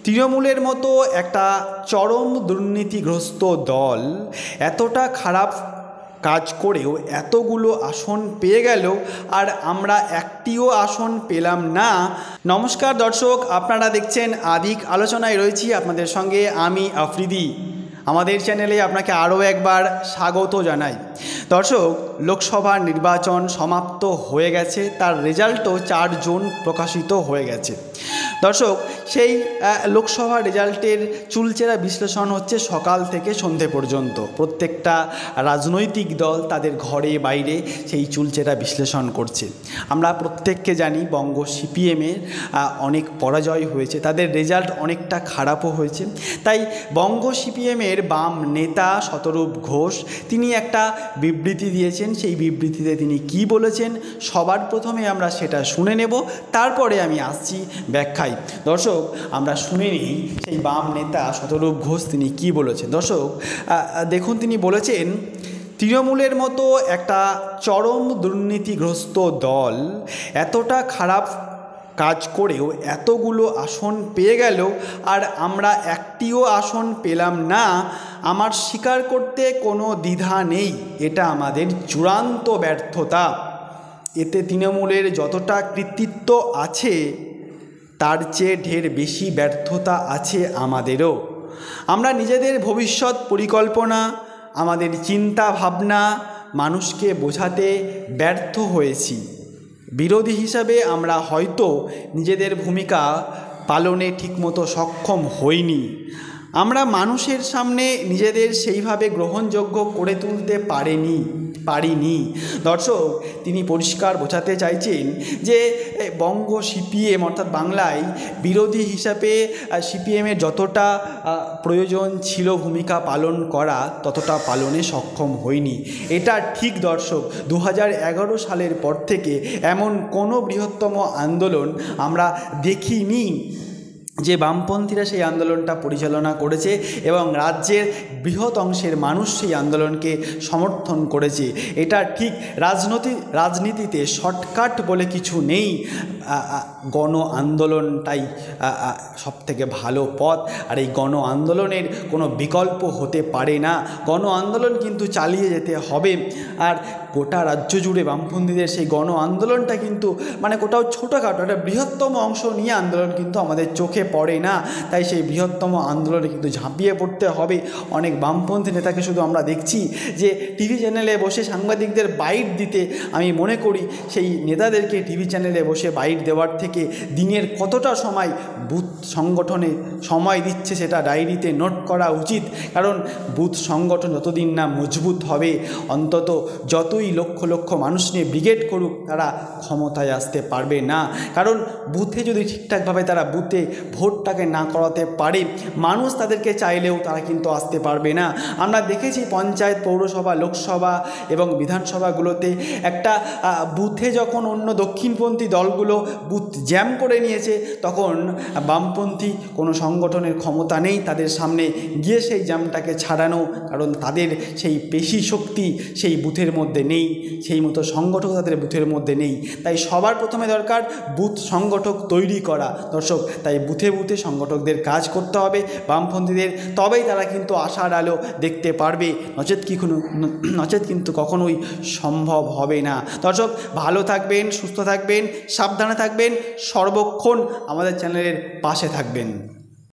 তৃণমূলের মতো একটা চরম দুর্নীতিগ্রস্ত দল এতটা খারাপ কাজ করেও এতগুলো আসন পেয়ে গেল আর আমরা একটিও আসন পেলাম না। নমস্কার দর্শক, আপনারা দেখছেন আদিক আলোচনায় রয়েছি আপনাদের সঙ্গে আমি আফ্রিদি। আমাদের চ্যানেলে আপনাকে আরও একবার স্বাগত জানাই। দর্শক, লোকসভা নির্বাচন সমাপ্ত হয়ে গেছে, তার রেজাল্টও 4 জুন প্রকাশিত হয়ে গেছে। দর্শক, সেই লোকসভা রেজাল্টের চুলচেরা বিশ্লেষণ হচ্ছে সকাল থেকে সন্ধে পর্যন্ত। প্রত্যেকটা রাজনৈতিক দল তাদের ঘরে বাইরে সেই চুলচেরা বিশ্লেষণ করছে। আমরা প্রত্যেককে জানি বঙ্গ সিপিএমের অনেক পরাজয় হয়েছে, তাদের রেজাল্ট অনেকটা খারাপও হয়েছে। তাই বঙ্গ সিপিএমের বাম নেতা শতরূপ ঘোষ তিনি একটা বিবৃতি দিয়েছেন। সেই বিবৃতিতে তিনি কি বলেছেন সবার প্রথমে আমরা সেটা শুনে নেব, তারপরে আমি আসছি ব্যাখ্যায়। দর্শক, আমরা শুনে নিই সেই বাম নেতা শতরূপ ঘোষ তিনি কি বলেছেন। দর্শক দেখুন, তিনি বলেছেন, তৃণমূলের মতো একটা চরম দুর্নীতিগ্রস্ত দল এতটা খারাপ কাজ করেও এতগুলো আসন পেয়ে গেল আর আমরা একটিও আসন পেলাম না। আমার স্বীকার করতে কোনো দ্বিধা নেই, এটা আমাদের চূড়ান্ত ব্যর্থতা। এতে তৃণমূলের যতটা কৃতিত্ব আছে তার চেয়ে ঢের বেশি ব্যর্থতা আছে আমাদেরও। আমরা নিজেদের ভবিষ্যৎ পরিকল্পনা, আমাদের চিন্তা ভাবনা মানুষকে বোঝাতে ব্যর্থ হয়েছি। বিরোধী হিসাবে আমরা হয়তো নিজেদের ভূমিকা পালনে ঠিকমতো সক্ষম হইনি। আমরা মানুষের সামনে নিজেদের সেইভাবে গ্রহণযোগ্য করে তুলতে পারিনি। দর্শক, তিনি পরিষ্কার বোঝাতে চাইছেন যে বঙ্গ সিপিএম অর্থাৎ বাংলায় বিরোধী হিসাবে সিপিএমের যতটা প্রয়োজন ছিল ভূমিকা পালন করা ততটা পালনে সক্ষম হয়নি। এটা ঠিক দর্শক, 2011 সালের পর থেকে এমন কোনো বৃহত্তম আন্দোলন আমরা দেখিনি যে বামপন্থীরা সেই আন্দোলনটা পরিচালনা করেছে এবং রাজ্যের বৃহৎ অংশের মানুষ সেই আন্দোলনকে সমর্থন করেছে। এটা ঠিক। রাজনীতিতে শর্টকাট বলে কিছু নেই, গণ আন্দোলনটাই সবথেকে ভালো পথ। আর এই গণ আন্দোলনের কোনো বিকল্প হতে পারে না, গণ আন্দোলন কিন্তু চালিয়ে যেতে হবে। আর গোটা রাজ্য জুড়ে বামপন্থীদের সেই গণ আন্দোলনটা কিন্তু কোথাও ছোটোখাটো, একটা বৃহত্তম অংশ নিয়ে আন্দোলন কিন্তু আমাদের চোখে পড়ে না। তাই সেই বৃহত্তম আন্দোলনে কিন্তু ঝাঁপিয়ে পড়তে হবে। অনেক বামপন্থী নেতাকে শুধু আমরা দেখছি যে টিভি চ্যানেলে বসে সাংবাদিকদের বাইট দিতে। আমি মনে করি সেই নেতাদেরকে টিভি চ্যানেলে বসে বাইট দেওয়ার থেকে দিনের কতটা সময় বুথ সংগঠনে সময় দিচ্ছে সেটা ডায়েরিতে নোট করা উচিত। কারণ বুথ সংগঠন যতদিন না মজবুত হবে, অন্তত যতই লক্ষ লক্ষ মানুষ নিয়ে ব্রিগেড করুক, তারা ক্ষমতায় আসতে পারবে না। কারণ বুথে যদি ঠিকঠাকভাবে তারা বুথে ভোটটাকে না করাতে পারে, মানুষ তাদেরকে চাইলেও তারা কিন্তু আসতে পারবে না। আমরা দেখেছি পঞ্চায়েত, পৌরসভা, লোকসভা এবং বিধানসভাগুলোতে একটা বুথে যখন অন্য দক্ষিণপন্থী দলগুলো বুথ জ্যাম করে নিয়েছে, তখন বামপন্থী কোনো সংগঠনের ক্ষমতা নেই তাদের সামনে গিয়ে সেই জ্যামটাকে ছাড়ানো। কারণ তাদের সেই পেশি শক্তি সেই বুথের মধ্যে নেই, সেই মতো সংগঠক তাদের বুথের মধ্যে নেই। তাই সবার প্রথমে দরকার বুথ সংগঠক তৈরি করা। দর্শক, তাই বুথে বুথে সংগঠকদের কাজ করতে হবে বামপন্থীদের, তবেই তারা কিন্তু আশার আলো দেখতে পারবে, নচেত কিন্তু কখনোই সম্ভব হবে না। দর্শক, ভালো থাকবেন, সুস্থ থাকবেন, সাবধানে থাকবেন, সর্বক্ষণ আমাদের চ্যানেলের পাশে থাকবেন।